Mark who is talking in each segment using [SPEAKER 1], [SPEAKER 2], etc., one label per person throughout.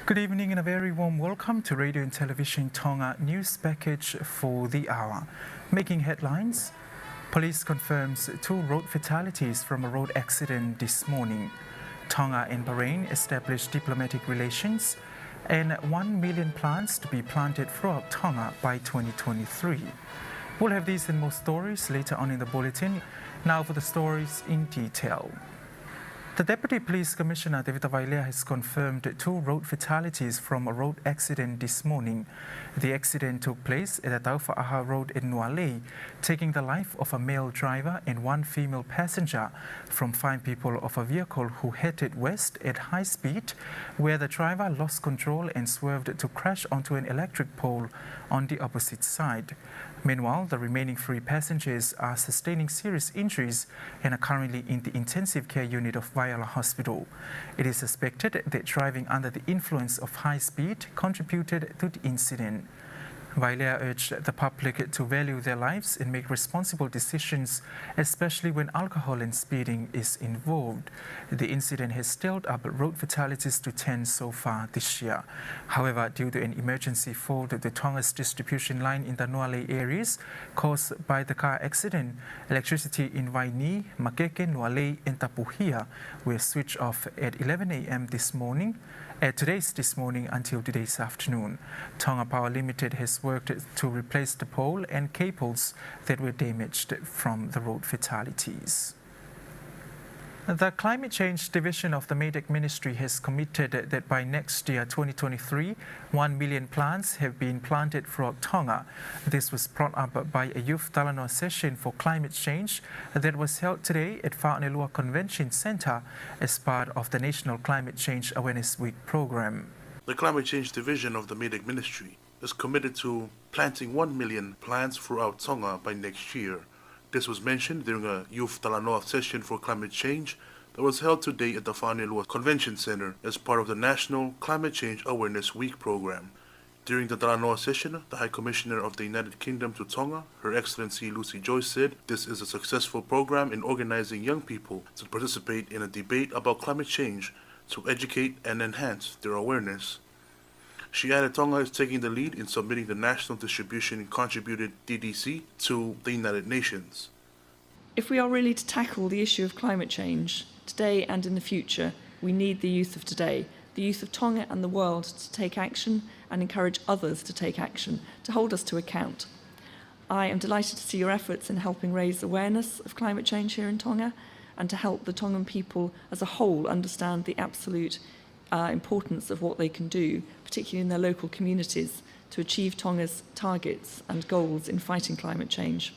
[SPEAKER 1] Good evening and a very warm welcome to Radio and Television Tonga news package for the hour. Making headlines, police confirms 2 road fatalities from a road accident this morning. Tonga and Bahrain established diplomatic relations, and 1 million plants to be planted throughout Tonga by 2023. We'll have these and more stories later on in the bulletin. Now for the stories in detail. The Deputy Police Commissioner, David Vailea, has confirmed 2 road fatalities from a road accident this morning. The accident took place at the Taufa'aha Road in Nuku'alofa, taking the life of a male driver and 1 female passenger from 5 people of a vehicle who headed west at high speed, where the driver lost control and swerved to crash onto an electric pole on the opposite side. Meanwhile, the remaining 3 passengers are sustaining serious injuries and are currently in the intensive care unit of Vaiala Hospital. It is suspected that driving under the influence of high speed contributed to the incident. Vailea urged the public to value their lives and make responsible decisions, especially when alcohol and speeding is involved. The incident has stalled up road fatalities to 10 so far this year. However, due to an emergency fault at the Tonga's distribution line in the Nuku'alofa areas caused by the car accident, electricity in Waini, Makeke, Nuku'alofa and Tapuhia were switched off at 11 a.m. this morning. This morning until today's afternoon. Tonga Power Limited has worked to replace the pole and cables that were damaged from the road fatalities. The Climate Change Division of the MEDEC Ministry has committed that by next year, 2023, 1 million plants have been planted throughout Tonga. This was brought up by a youth Talanoa session for climate change that was held today at Whaonelua Convention Centre as part of the National Climate Change Awareness Week program.
[SPEAKER 2] The Climate Change Division of the MEDEC Ministry is committed to planting 1 million plants throughout Tonga by next year. This was mentioned during a Youth Talanoa session for climate change that was held today at the Whaonelua Convention Centre as part of the National Climate Change Awareness Week program. During the Talanoa session, the High Commissioner of the United Kingdom to Tonga, Her Excellency Lucy Joyce, said this is a successful program in organizing young people to participate in a debate about climate change to educate and enhance their awareness. She added Tonga is taking the lead in submitting the National Distribution Contributed DDC to the United Nations.
[SPEAKER 3] If we are really to tackle the issue of climate change today and in the future, we need the youth of today, the youth of Tonga and the world, to take action and encourage others to take action, to hold us to account. I am delighted to see your efforts in helping raise awareness of climate change here in Tonga and to help the Tongan people as a whole understand the absolute importance of what they can do, particularly in their local communities, to achieve Tonga's targets and goals in fighting climate change.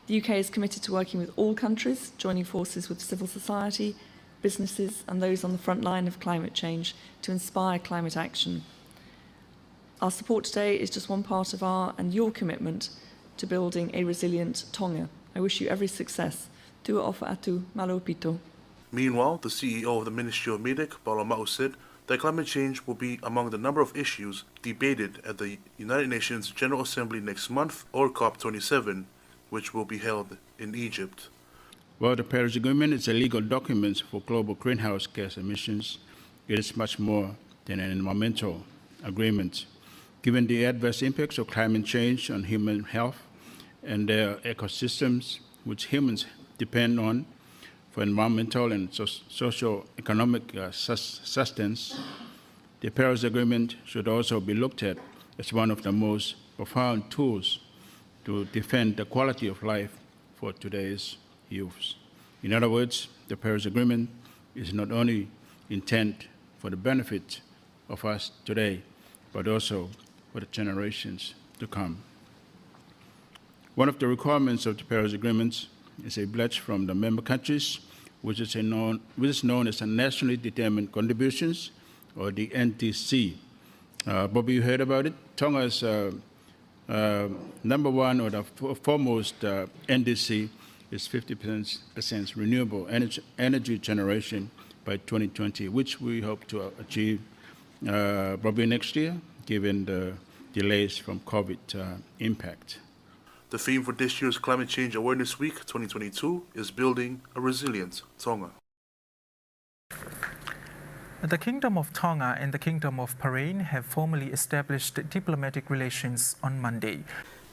[SPEAKER 3] The UK is committed to working with all countries, joining forces with civil society, businesses and those on the front line of climate change to inspire climate action. Our support today is just one part of our and your commitment to building a resilient Tonga. I wish you every success. Tua ofa atu, malo pito.
[SPEAKER 2] Meanwhile, the CEO of the Ministry of MEDEC, Paolo Ma'u, said that climate change will be among the number of issues debated at the United Nations General Assembly next month, or COP27, which will be held in Egypt.
[SPEAKER 4] Well, the Paris Agreement is a legal document for global greenhouse gas emissions. It is much more than an environmental agreement. Given the adverse impacts of climate change on human health and their ecosystems, which humans depend on for environmental and socio-economic sustenance, the Paris Agreement should also be looked at as one of the most profound tools to defend the quality of life for today's youth. In other words, the Paris Agreement is not only intended for the benefit of us today, but also for the generations to come. One of the requirements of the Paris Agreement is a pledge from the member countries, which is known as the Nationally Determined Contributions, or the NDC. Bobby, you heard about it. Tonga is number one, or the foremost NDC is 50% renewable energy generation by 2020, which we hope to achieve probably next year, given the delays from COVID impact.
[SPEAKER 2] The theme for this year's Climate Change Awareness Week 2022 is Building a Resilient Tonga.
[SPEAKER 1] The Kingdom of Tonga and the Kingdom of Bahrain have formally established diplomatic relations on Monday.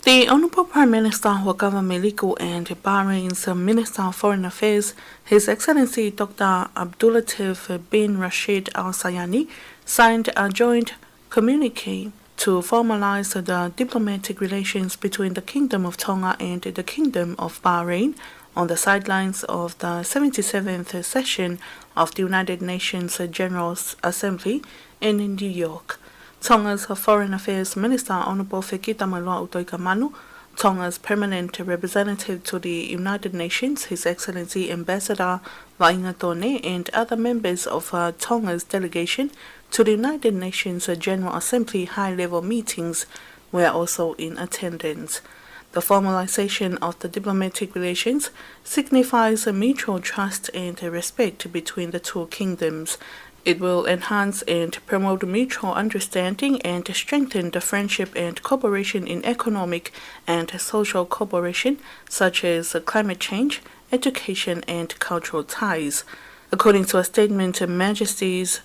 [SPEAKER 5] The Honourable Prime Minister Wakawa Meliko and Bahrain's Minister of Foreign Affairs, His Excellency Dr. Abdulatif bin Rashid Al Sayani, signed a joint communique to formalize the diplomatic relations between the Kingdom of Tonga and the Kingdom of Bahrain on the sidelines of the 77th session of the United Nations General Assembly in New York. Tonga's Foreign Affairs Minister Honourable Fekita Maloa Utoikamanu, Tonga's permanent representative to the United Nations, His Excellency Ambassador Vaingatone, and other members of Tonga's delegation to the United Nations General Assembly high-level meetings were also in attendance. The formalization of the diplomatic relations signifies a mutual trust and respect between the two kingdoms. It will enhance and promote mutual understanding and strengthen the friendship and cooperation in economic and social cooperation, such as climate change, education, and cultural ties. According to a statement, Her Majesty's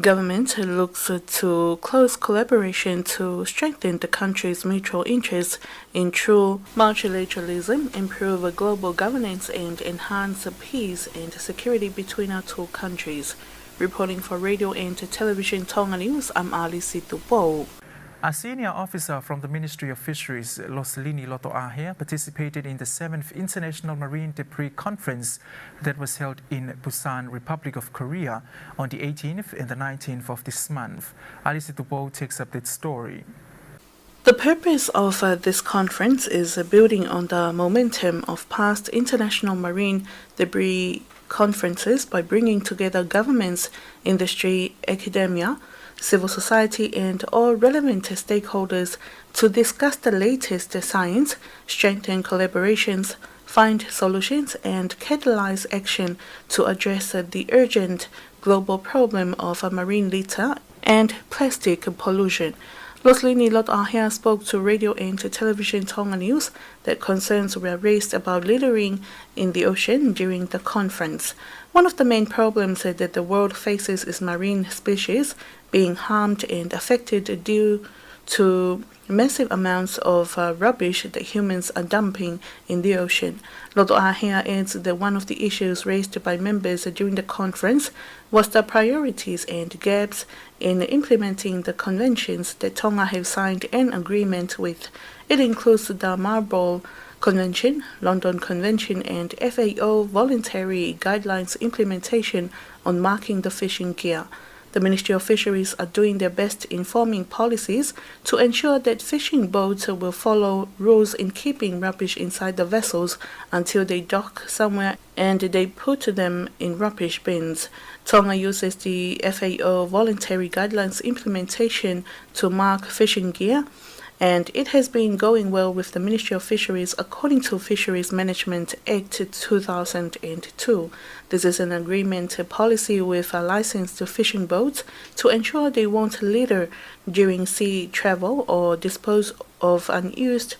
[SPEAKER 5] government looks to close collaboration to strengthen the country's mutual interests in true multilateralism, improve global governance, and enhance peace and security between our two countries. Reporting for Radio and Television Tonga News, I'm Alice Tupo.
[SPEAKER 1] A senior officer from the Ministry of Fisheries, Loslini Loto'ahea, participated in the 7th International Marine Debris Conference that was held in Busan, Republic of Korea on the 18th and the 19th of this month. Alice Tupo takes up that story.
[SPEAKER 5] The purpose of this conference is building on the momentum of past international marine debris conferences by bringing together governments, industry, academia, civil society, and all relevant stakeholders to discuss the latest science, strengthen collaborations, find solutions, and catalyze action to address the urgent global problem of marine litter and plastic pollution. Loslini Loto'ahea spoke to Radio and Television Tonga News that concerns were raised about littering in the ocean during the conference. One of the main problems that the world faces is marine species being harmed and affected due to massive amounts of rubbish that humans are dumping in the ocean. Loto'ahea adds that one of the issues raised by members during the conference was the priorities and gaps in implementing the conventions that Tonga have signed an agreement with. It includes the Marble Convention, London Convention, and FAO voluntary guidelines implementation on marking the fishing gear. The Ministry of Fisheries are doing their best in forming policies to ensure that fishing boats will follow rules in keeping rubbish inside the vessels until they dock somewhere and they put them in rubbish bins. Tonga uses the FAO voluntary guidelines implementation to mark fishing gear, and it has been going well with the Ministry of Fisheries according to Fisheries Management Act 2002. This is an agreement policy with licensed fishing boats to ensure they won't litter during sea travel or dispose of unused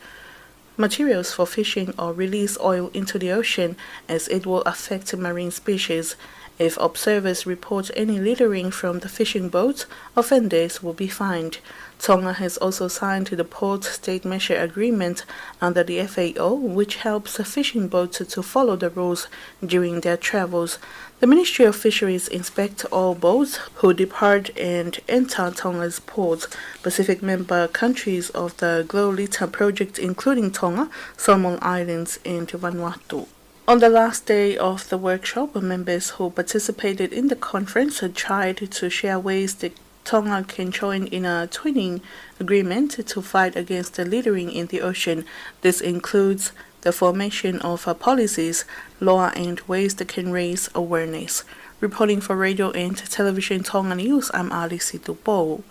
[SPEAKER 5] materials for fishing or release oil into the ocean, as it will affect marine species. If observers report any littering from the fishing boats, offenders will be fined. Tonga has also signed the Port State Measure Agreement under the FAO, which helps fishing boats to follow the rules during their travels. The Ministry of Fisheries inspect all boats who depart and enter Tonga's ports. Pacific member countries of the Glow Litter project, including Tonga, Solomon Islands, and Vanuatu. On the last day of the workshop, members who participated in the conference tried to share ways that Tonga can join in a twinning agreement to fight against the littering in the ocean. This includes the formation of policies, law, and ways that can raise awareness. Reporting for Radio and Television Tonga News, I'm Alice Tupo.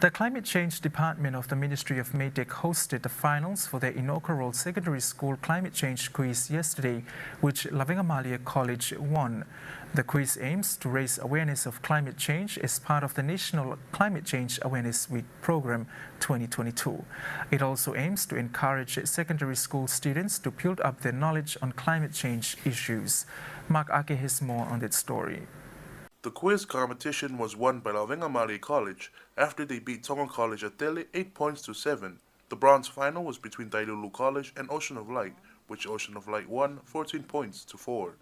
[SPEAKER 1] The Climate Change Department of the Ministry of Medec hosted the finals for their inaugural secondary school climate change quiz yesterday, which Lavengamalia College won. The quiz aims to raise awareness of climate change as part of the National Climate Change Awareness Week Program 2022. It also aims to encourage secondary school students to build up their knowledge on climate change issues. Mark Ake has more on that story.
[SPEAKER 2] The quiz competition was won by Lavengamali College after they beat Tonga College Atele 8 points to 7. The bronze final was between Tailulu College and Ocean of Light, which Ocean of Light won 14 points to 4.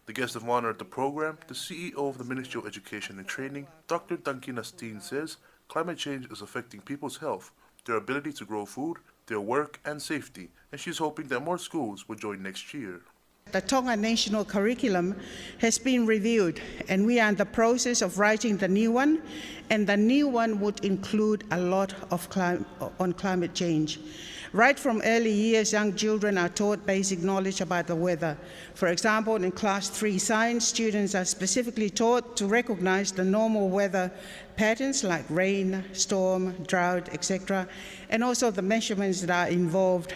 [SPEAKER 2] The guest of honor at the program, the CEO of the Ministry of Education and Training, Dr. Dankina Steen, says climate change is affecting people's health, their ability to grow food, their work and safety, and she's hoping that more schools will join next year.
[SPEAKER 6] The Tonga national curriculum has been reviewed, and we are in the process of writing the new one, and the new one would include a lot of on climate change. Right from early years, young children are taught basic knowledge about the weather. For example, in Class 3 Science, students are specifically taught to recognize the normal weather patterns like rain, storm, drought, etc., and also the measurements that are involved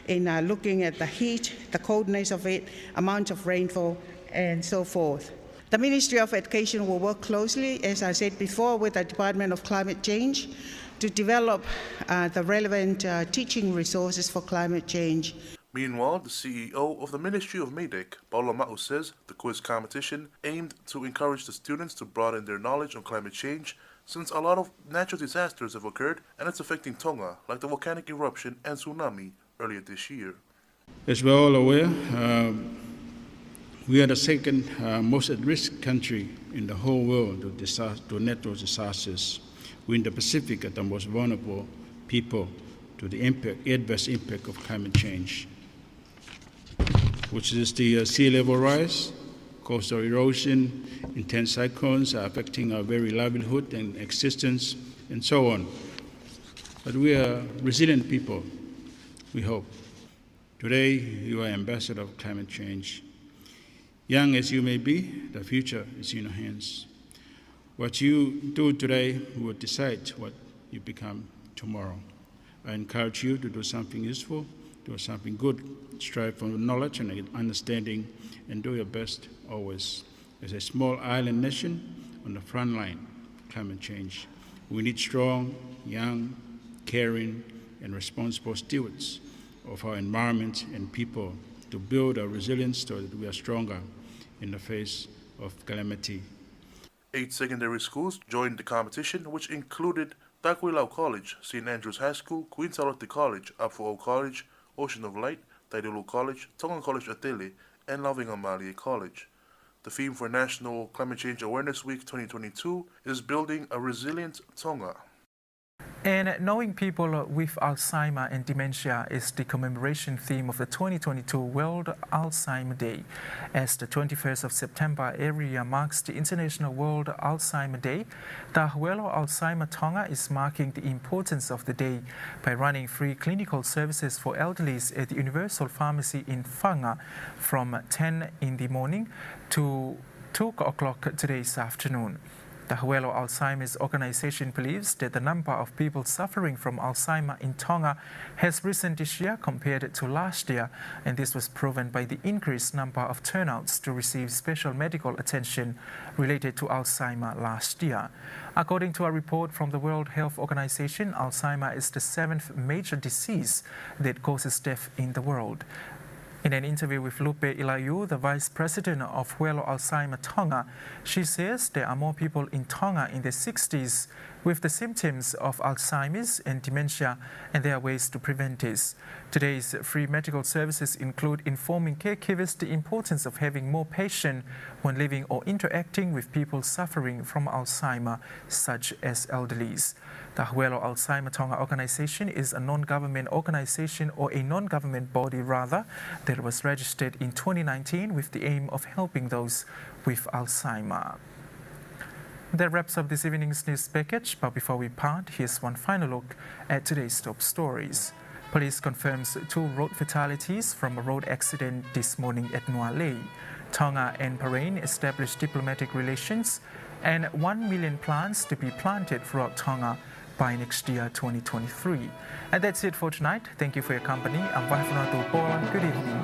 [SPEAKER 6] in looking at the heat, the coldness of it, amount of rainfall, and so forth. The Ministry of Education will work closely, as I said before, with the Department of Climate Change to develop the relevant teaching resources for climate change.
[SPEAKER 2] Meanwhile, the CEO of the Ministry of MEDEC, Paula Ma'u, says the quiz competition aimed to encourage the students to broaden their knowledge on climate change, since a lot of natural disasters have occurred and it's affecting Tonga, like the volcanic eruption and tsunami earlier this year.
[SPEAKER 4] As we're all aware, we are the second most at-risk country in the whole world to natural disasters. We're in the Pacific are the most vulnerable people to the adverse impact of climate change, which is the sea level rise, coastal erosion, intense cyclones are affecting our very livelihood and existence, and so on. But we are resilient people, we hope. Today, you are ambassador of climate change. Young as you may be, the future is in your hands. What you do today will decide what you become tomorrow. I encourage you to do something useful, do something good, strive for knowledge and understanding, and do your best always. As a small island nation on the front line of climate change, we need strong, young, caring, and responsible stewards of our environment and people to build our resilience so that we are stronger in the face of calamity.
[SPEAKER 2] 8 secondary schools joined the competition, which included Takuilau College, St. Andrews High School, Queen Charlotte College, Apu'o College, Ocean of Light, Tailulu College, Tonga College Atele, and Lavengamali College. The theme for National Climate Change Awareness Week 2022 is Building a Resilient Tonga.
[SPEAKER 1] And knowing people with Alzheimer and dementia is the commemoration theme of the 2022 World Alzheimer Day. As the 21st of September every year marks the International World Alzheimer Day, the Hawelo Alzheimer Tonga is marking the importance of the day by running free clinical services for elderlies at the Universal Pharmacy in Whanga from 10 in the morning to 2 o'clock today's afternoon. The Hawelo Alzheimer's organization believes that the number of people suffering from Alzheimer in Tonga has risen this year compared to last year, and this was proven by the increased number of turnouts to receive special medical attention related to Alzheimer last year. According to a report from the World Health Organization, Alzheimer is the 7th major disease that causes death in the world. In an interview with Lupe Ilayu, the Vice President of Hawelo Alzheimer Tonga, she says there are more people in Tonga in their 60s with the symptoms of Alzheimer's and dementia, and there are ways to prevent this. Today's free medical services include informing caregivers the importance of having more patience when living or interacting with people suffering from Alzheimer, such as elderlies. The Hawelo Alzheimer Tonga organization is a non-government organization, or a non-government body rather, that was registered in 2019 with the aim of helping those with Alzheimer. That wraps up this evening's news package, but before we part, here's one final look at today's top stories. Police confirms 2 road fatalities from a road accident this morning at Nuku'alofa. Tonga and Bahrain established diplomatic relations, and 1 million plants to be planted throughout Tonga by next year, 2023. And that's it for tonight. Thank you for your company. I'm Vaifunato Paula. Good evening.